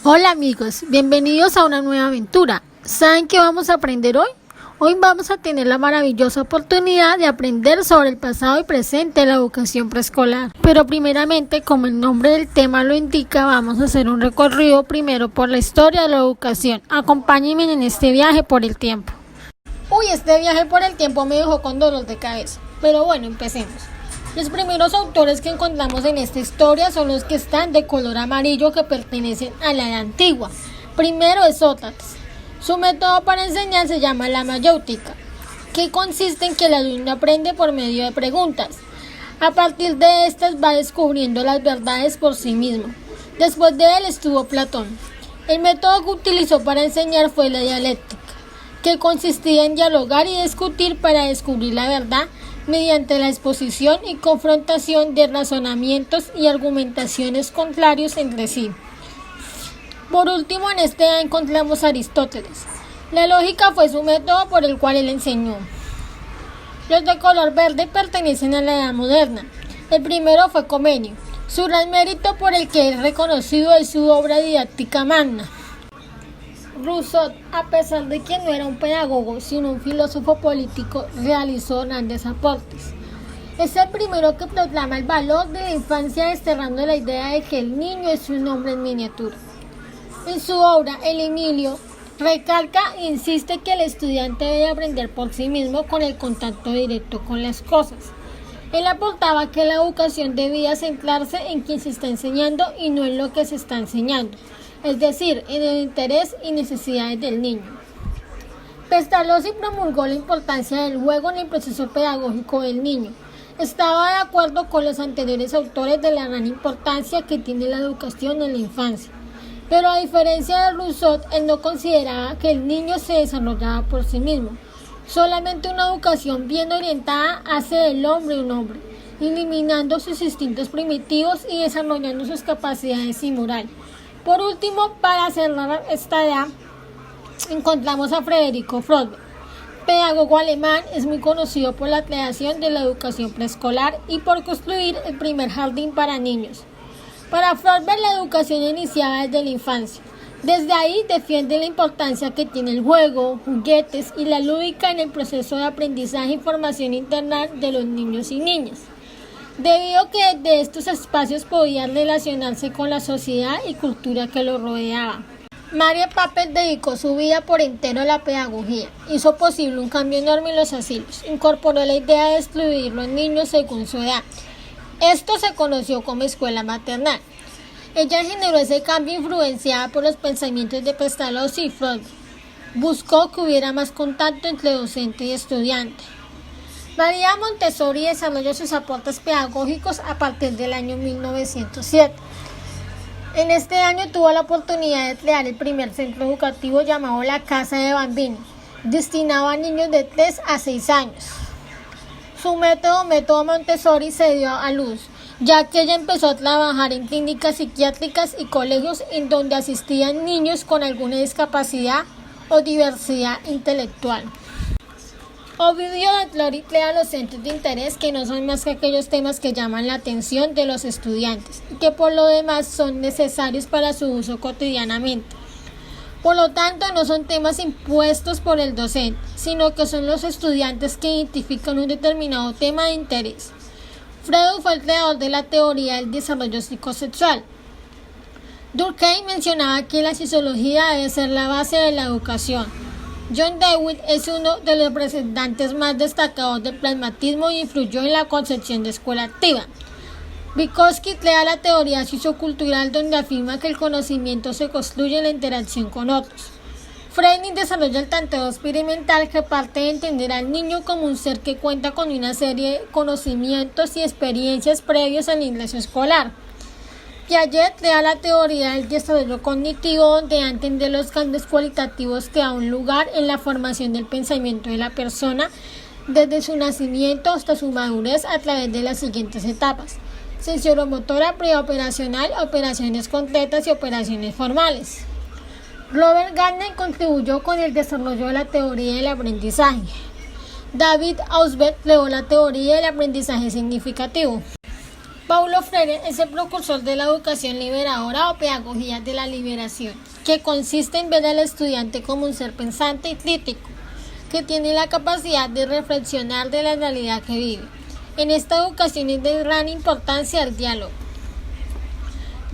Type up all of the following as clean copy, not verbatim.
Hola amigos, bienvenidos a una nueva aventura. ¿Saben qué vamos a aprender hoy? Hoy vamos a tener la maravillosa oportunidad de aprender sobre el pasado y presente de la educación preescolar. Pero primeramente, como el nombre del tema lo indica, vamos a hacer un recorrido primero por la historia de la educación. Acompáñenme en este viaje por el tiempo. Este viaje por el tiempo me dejó con dolor de cabeza. Pero bueno, empecemos. Los primeros autores que encontramos en esta historia son los que están de color amarillo, que pertenecen a la edad antigua. Primero es Sócrates. Su método para enseñar se llama la mayéutica, que consiste en que el alumno aprende por medio de preguntas. A partir de estas va descubriendo las verdades por sí mismo. Después de él estuvo Platón. El método que utilizó para enseñar fue la dialéctica, que consistía en dialogar y discutir para descubrir la verdad mediante la exposición y confrontación de razonamientos y argumentaciones contrarios entre sí. Por último, en este encontramos a Aristóteles. La lógica fue su método por el cual él enseñó. Los de color verde pertenecen a la edad moderna. El primero fue Comenio. Su gran mérito por el que es reconocido es su obra didáctica magna. Rousseau, a pesar de que no era un pedagogo, sino un filósofo político, realizó grandes aportes. Es el primero que proclama el valor de la infancia, desterrando la idea de que el niño es un hombre en miniatura. En su obra, El Emilio, recalca e insiste que el estudiante debe aprender por sí mismo con el contacto directo con las cosas. Él aportaba que la educación debía centrarse en quien se está enseñando y no en lo que se está enseñando, es decir, en el interés y necesidades del niño. Pestalozzi promulgó la importancia del juego en el proceso pedagógico del niño. Estaba de acuerdo con los anteriores autores de la gran importancia que tiene la educación en la infancia. Pero a diferencia de Rousseau, él no consideraba que el niño se desarrollaba por sí mismo. Solamente una educación bien orientada hace del hombre un hombre, eliminando sus instintos primitivos y desarrollando sus capacidades y moral. Por último, para cerrar esta edad, encontramos a Federico Frobe. Pedagogo alemán, es muy conocido por la creación de la educación preescolar y por construir el primer jardín para niños. Para Frobe, la educación iniciaba desde la infancia. Desde ahí defiende la importancia que tiene el juego, juguetes y la lúdica en el proceso de aprendizaje y formación interna de los niños y niñas, debido a que de estos espacios podían relacionarse con la sociedad y cultura que los rodeaba. Marie Papin dedicó su vida por entero a la pedagogía. Hizo posible un cambio enorme en los asilos. Incorporó la idea de distribuir los niños según su edad. Esto se conoció como escuela maternal. Ella generó ese cambio influenciada por los pensamientos de Pestalozzi y Freud. Buscó que hubiera más contacto entre docente y estudiante. María Montessori desarrolló sus aportes pedagógicos a partir del año 1907. En este año tuvo la oportunidad de crear el primer centro educativo llamado la Casa de Bambini, destinado a niños de 3 a 6 años. Su método Montessori se dio a luz, ya que ella empezó a trabajar en clínicas psiquiátricas y colegios en donde asistían niños con alguna discapacidad o diversidad intelectual. Ovidio de Clori crea los centros de interés, que no son más que aquellos temas que llaman la atención de los estudiantes y que por lo demás son necesarios para su uso cotidianamente. Por lo tanto, no son temas impuestos por el docente, sino que son los estudiantes que identifican un determinado tema de interés. Freud fue el creador de la teoría del desarrollo psicosexual. Durkheim mencionaba que la sociología debe ser la base de la educación. John Dewey es uno de los representantes más destacados del pragmatismo y influyó en la concepción de escuela activa. Vygotsky crea la teoría sociocultural, donde afirma que el conocimiento se construye en la interacción con otros. Freining desarrolla el tanteo experimental, que parte de entender al niño como un ser que cuenta con una serie de conocimientos y experiencias previos al ingreso escolar. Piaget crea la teoría del desarrollo cognitivo, donde da a entender los cambios cualitativos que dan lugar en la formación del pensamiento de la persona desde su nacimiento hasta su madurez a través de las siguientes etapas: sensoromotora, preoperacional, operaciones concretas y operaciones formales. Robert Gardner contribuyó con el desarrollo de la teoría del aprendizaje. David Ausubel creó la teoría del aprendizaje significativo. Paulo Freire es el precursor de la educación liberadora o pedagogía de la liberación, que consiste en ver al estudiante como un ser pensante y crítico, que tiene la capacidad de reflexionar de la realidad que vive. En esta educación es de gran importancia el diálogo.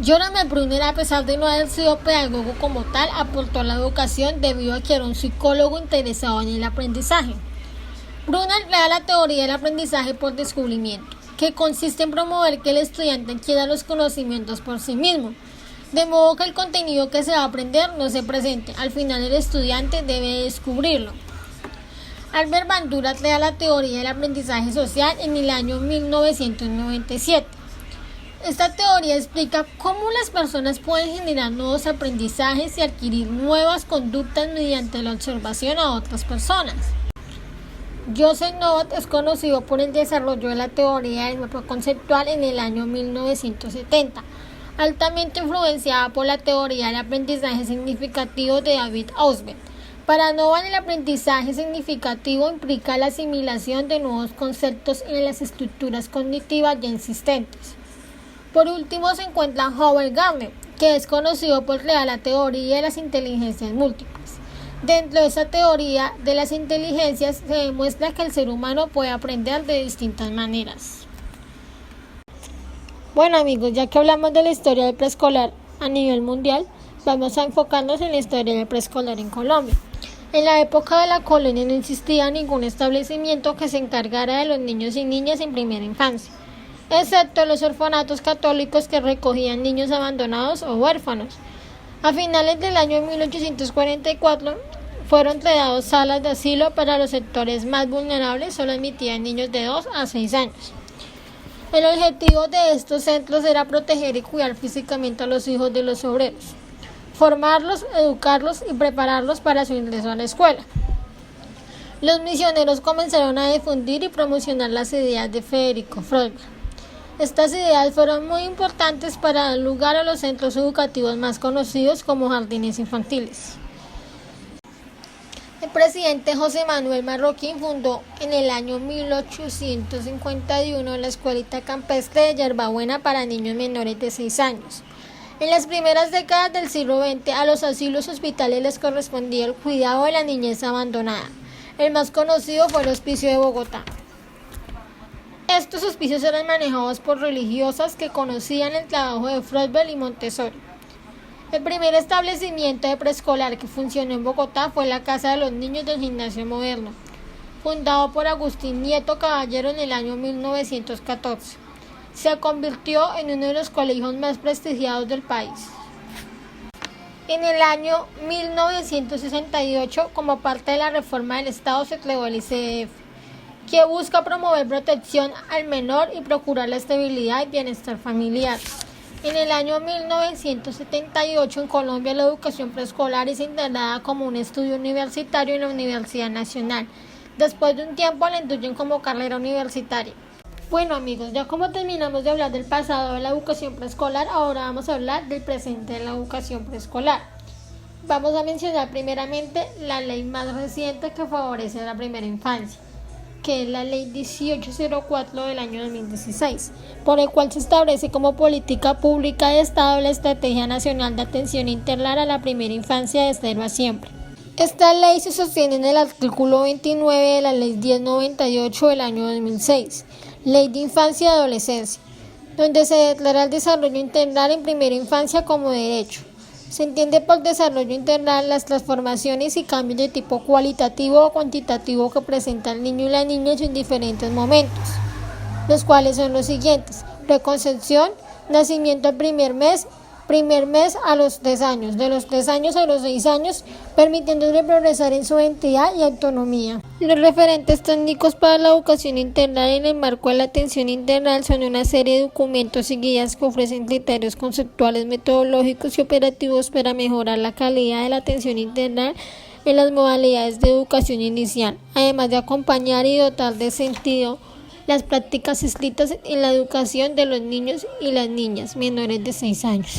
Jerome Bruner, a pesar de no haber sido pedagogo como tal, aportó a la educación debido a que era un psicólogo interesado en el aprendizaje. Bruner crea la teoría del aprendizaje por descubrimiento, que consiste en promover que el estudiante adquiera los conocimientos por sí mismo, de modo que el contenido que se va a aprender no se presente. Al final el estudiante debe descubrirlo. Albert Bandura crea la teoría del aprendizaje social en el año 1997. Esta teoría explica cómo las personas pueden generar nuevos aprendizajes y adquirir nuevas conductas mediante la observación a otras personas. Joseph Novak es conocido por el desarrollo de la teoría del mapa conceptual en el año 1970, altamente influenciada por la teoría del aprendizaje significativo de David Ausubel. Para Novak, el aprendizaje significativo implica la asimilación de nuevos conceptos en las estructuras cognitivas ya existentes. Por último se encuentra Howard Gardner, que es conocido por crear la teoría de las inteligencias múltiples. Dentro de esa teoría de las inteligencias se demuestra que el ser humano puede aprender de distintas maneras. Bueno amigos, ya que hablamos de la historia del preescolar a nivel mundial, vamos a enfocarnos en la historia del preescolar en Colombia. En la época de la colonia no existía ningún establecimiento que se encargara de los niños y niñas en primera infancia, excepto los orfanatos católicos que recogían niños abandonados o huérfanos. A finales del año 1844 fueron creadas salas de asilo para los sectores más vulnerables, solo admitían niños de 2 a 6 años. El objetivo de estos centros era proteger y cuidar físicamente a los hijos de los obreros, formarlos, educarlos y prepararlos para su ingreso a la escuela. Los misioneros comenzaron a difundir y promocionar las ideas de Federico Freud. Estas ideas fueron muy importantes para dar lugar a los centros educativos más conocidos como jardines infantiles. El presidente José Manuel Marroquín fundó en el año 1851 la Escuelita Campestre de Yerbabuena para niños menores de 6 años. En las primeras décadas del siglo XX, a los asilos hospitales les correspondía el cuidado de la niñez abandonada. El más conocido fue el Hospicio de Bogotá. Estos hospicios eran manejados por religiosas que conocían el trabajo de Freud y Montessori. El primer establecimiento de preescolar que funcionó en Bogotá fue la Casa de los Niños del Gimnasio Moderno, fundado por Agustín Nieto Caballero en el año 1914. Se convirtió en uno de los colegios más prestigiados del país. En el año 1968, como parte de la reforma del Estado, se creó el ICF, que busca promover protección al menor y procurar la estabilidad y bienestar familiar. En el año 1978 en Colombia la educación preescolar es integrada como un estudio universitario en la Universidad Nacional. Después de un tiempo la incluyen como carrera universitaria. Bueno amigos, ya como terminamos de hablar del pasado de la educación preescolar, ahora vamos a hablar del presente de la educación preescolar. Vamos a mencionar primeramente la ley más reciente que favorece la primera infancia, que es la Ley 1804 del año 2016, por el cual se establece como política pública de Estado la Estrategia Nacional de Atención Integral a la Primera Infancia de 0 a siempre. Esta ley se sostiene en el artículo 29 de la Ley 1098 del año 2006, Ley de Infancia y Adolescencia, donde se declara el desarrollo integral en primera infancia como derecho. Se entiende por desarrollo integral las transformaciones y cambios de tipo cualitativo o cuantitativo que presenta el niño y la niña en sus diferentes momentos, los cuales son los siguientes: preconcepción, nacimiento al primer mes a los 3 años, de los 3 años a los 6 años, permitiéndole progresar en su identidad y autonomía. Los referentes técnicos para la educación integral en el marco de la atención integral son una serie de documentos y guías que ofrecen criterios conceptuales, metodológicos y operativos para mejorar la calidad de la atención integral en las modalidades de educación inicial, además de acompañar y dotar de sentido las prácticas escritas en la educación de los niños y las niñas menores de 6 años.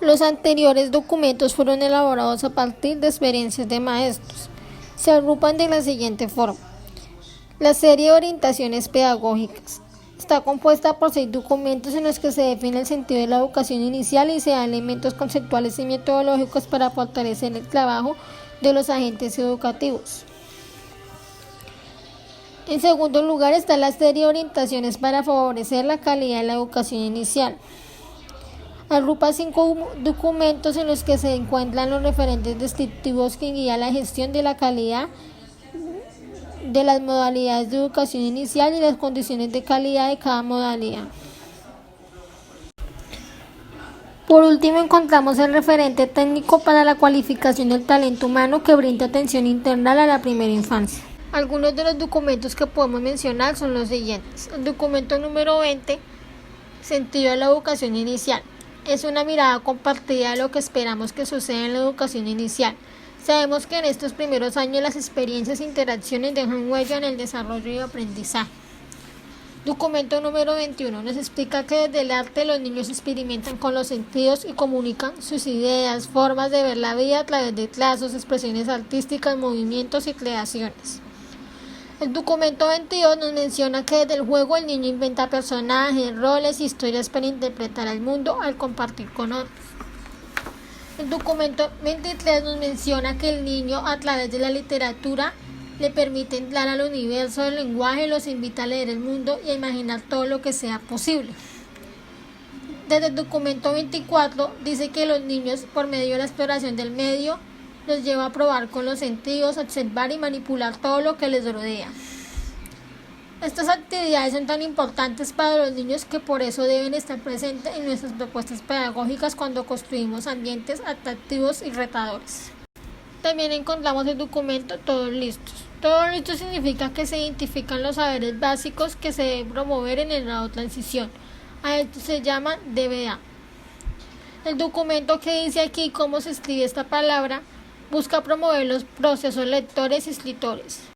Los anteriores documentos fueron elaborados a partir de experiencias de maestros. Se agrupan de la siguiente forma: la serie de orientaciones pedagógicas, Está compuesta por 6 documentos en los que se define el sentido de la educación inicial y se dan elementos conceptuales y metodológicos para fortalecer el trabajo de los agentes educativos. En segundo lugar está la serie de orientaciones para favorecer la calidad de la educación inicial. Agrupa 5 documentos en los que se encuentran los referentes descriptivos que guían la gestión de la calidad de las modalidades de educación inicial y las condiciones de calidad de cada modalidad. Por último, encontramos el referente técnico para la cualificación del talento humano que brinda atención integral a la primera infancia. Algunos de los documentos que podemos mencionar son los siguientes. El documento número 20, Sentido de la educación inicial. Es una mirada compartida de lo que esperamos que suceda en la educación inicial. Sabemos que en estos primeros años las experiencias e interacciones dejan huella en el desarrollo y aprendizaje. Documento número 21 nos explica que desde el arte los niños experimentan con los sentidos y comunican sus ideas, formas de ver la vida a través de trazos, expresiones artísticas, movimientos y creaciones. El documento 22 nos menciona que desde el juego el niño inventa personajes, roles y historias para interpretar al mundo al compartir con otros. El documento 23 nos menciona que el niño a través de la literatura le permite entrar al universo del lenguaje y los invita a leer el mundo y a imaginar todo lo que sea posible. Desde el documento 24 dice que los niños por medio de la exploración del medio los lleva a probar con los sentidos, observar y manipular todo lo que les rodea. Estas actividades son tan importantes para los niños que por eso deben estar presentes en nuestras propuestas pedagógicas cuando construimos ambientes atractivos y retadores. También encontramos el documento Todos Listos. Todos Listos significa que se identifican los saberes básicos que se deben promover en el grado de transición. A esto se llama DBA. El documento que dice aquí cómo se escribe esta palabra busca promover los procesos lectores y escritores.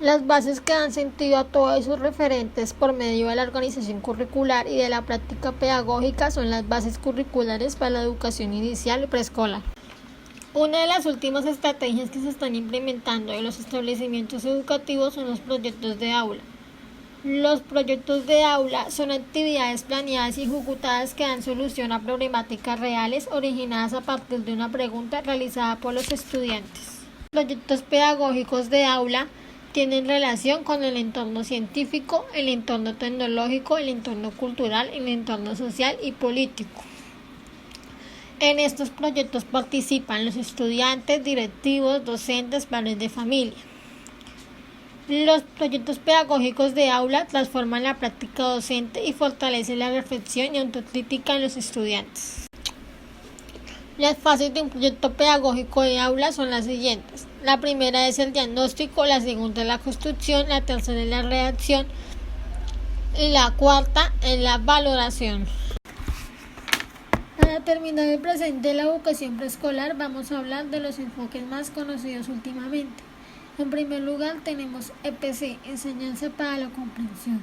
Las bases que dan sentido a todos esos referentes por medio de la organización curricular y de la práctica pedagógica son las bases curriculares para la educación inicial y preescolar. Una de las últimas estrategias que se están implementando en los establecimientos educativos son los proyectos de aula. Los proyectos de aula son actividades planeadas y ejecutadas que dan solución a problemáticas reales originadas a partir de una pregunta realizada por los estudiantes. Los proyectos pedagógicos de aula tienen relación con el entorno científico, el entorno tecnológico, el entorno cultural, el entorno social y político. En estos proyectos participan los estudiantes, directivos, docentes, padres de familia. Los proyectos pedagógicos de aula transforman la práctica docente y fortalecen la reflexión y autocrítica en los estudiantes. Las fases de un proyecto pedagógico de aula son las siguientes. La primera es el diagnóstico, la segunda es la construcción, la tercera es la redacción y la cuarta es la valoración. Para terminar el presente de la educación preescolar, vamos a hablar de los enfoques más conocidos últimamente. En primer lugar tenemos EPC, Enseñanza para la Comprensión,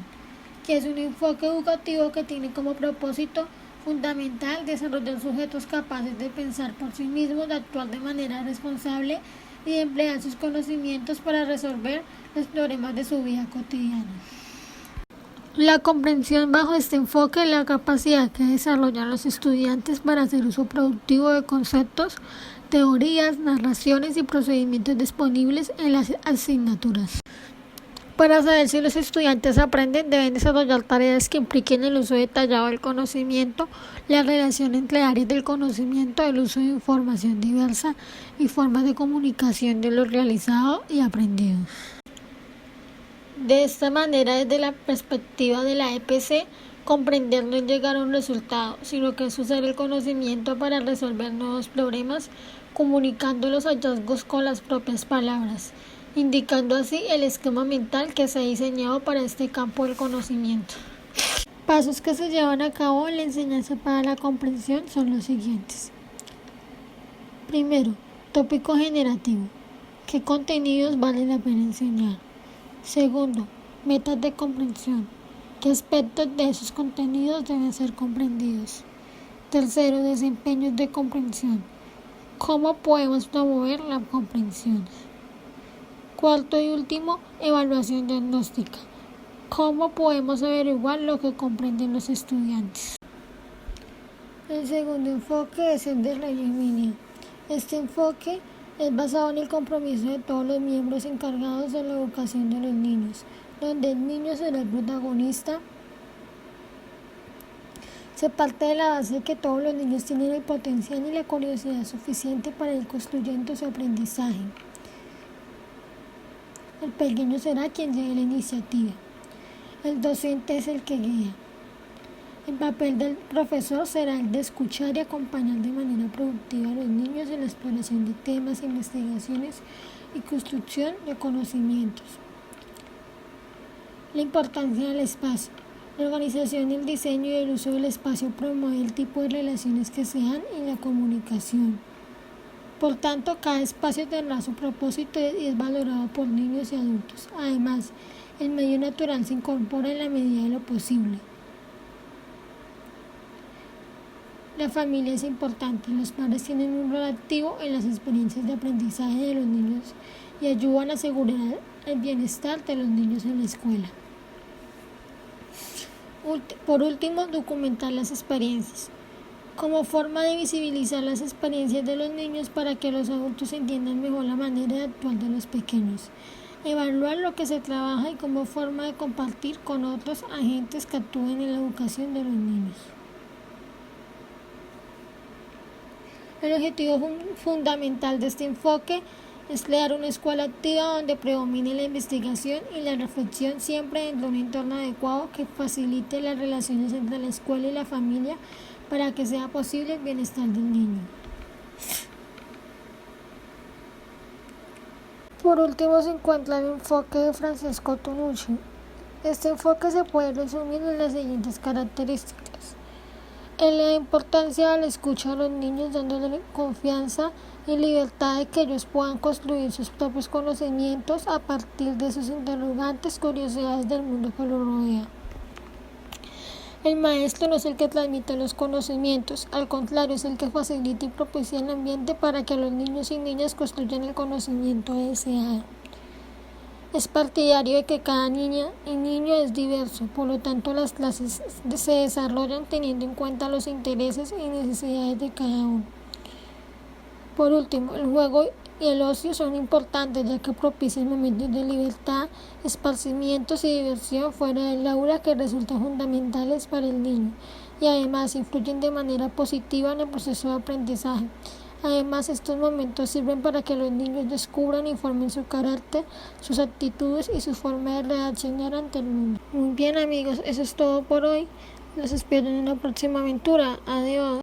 que es un enfoque educativo que tiene como propósito fundamental desarrollar sujetos capaces de pensar por sí mismos, de actuar de manera responsable y de emplear sus conocimientos para resolver los problemas de su vida cotidiana. La comprensión bajo este enfoque es la capacidad que desarrollan los estudiantes para hacer uso productivo de conceptos, teorías, narraciones y procedimientos disponibles en las asignaturas. Para saber si los estudiantes aprenden, deben desarrollar tareas que impliquen el uso detallado del conocimiento, la relación entre áreas del conocimiento, el uso de información diversa y formas de comunicación de lo realizado y aprendido. De esta manera, desde la perspectiva de la EPC, comprender no es llegar a un resultado, sino que es usar el conocimiento para resolver nuevos problemas, comunicando los hallazgos con las propias palabras, indicando así el esquema mental que se ha diseñado para este campo del conocimiento. Pasos que se llevan a cabo en la enseñanza para la comprensión son los siguientes. Primero, tópico generativo. ¿Qué contenidos vale la pena enseñar? Segundo, metas de comprensión. ¿Qué aspectos de esos contenidos deben ser comprendidos? Tercero, desempeños de comprensión. ¿Cómo podemos promover la comprensión? Cuarto y último, evaluación diagnóstica. ¿Cómo podemos averiguar lo que comprenden los estudiantes? El segundo enfoque es el de la línea. Este enfoque es basado en el compromiso de todos los miembros encargados de la educación de los niños, donde el niño será el protagonista. Se parte de la base de que todos los niños tienen el potencial y la curiosidad suficiente para ir construyendo su aprendizaje. El pequeño será quien lleve la iniciativa. El docente es el que guía. El papel del profesor será el de escuchar y acompañar de manera productiva a los niños en la exploración de temas, investigaciones y construcción de conocimientos. La importancia del espacio. La organización, el diseño y el uso del espacio promueve el tipo de relaciones que se dan en la comunicación. Por tanto, cada espacio tendrá su propósito y es valorado por niños y adultos. Además, el medio natural se incorpora en la medida de lo posible. La familia es importante. Los padres tienen un rol activo en las experiencias de aprendizaje de los niños y ayudan a asegurar el bienestar de los niños en la escuela. Por último, documentar las experiencias. Como forma de visibilizar las experiencias de los niños para que los adultos entiendan mejor la manera de actuar de los pequeños. Evaluar lo que se trabaja y como forma de compartir con otros agentes que actúen en la educación de los niños. El objetivo fundamental de este enfoque es crear una escuela activa donde predomine la investigación y la reflexión, siempre dentro de un entorno adecuado que facilite las relaciones entre la escuela y la familia para que sea posible el bienestar del niño. Por último se encuentra el enfoque de Francesco Tonucci. Este enfoque se puede resumir en las siguientes características. En la importancia de la escucha a los niños, dándole confianza y libertad de que ellos puedan construir sus propios conocimientos a partir de sus interrogantes, curiosidades del mundo que los rodea. El maestro no es el que transmite los conocimientos, al contrario, es el que facilita y propicia el ambiente para que los niños y niñas construyan el conocimiento deseado. Es partidario de que cada niña y niño es diverso, por lo tanto las clases se desarrollan teniendo en cuenta los intereses y necesidades de cada uno. Por último, el juego y el ocio son importantes ya que propician momentos de libertad, esparcimientos y diversión fuera del aula que resultan fundamentales para el niño y además influyen de manera positiva en el proceso de aprendizaje. Además, estos momentos sirven para que los niños descubran y formen su carácter, sus actitudes y su forma de reaccionar ante el mundo. Muy bien amigos, eso es todo por hoy. Los espero en una próxima aventura. Adiós.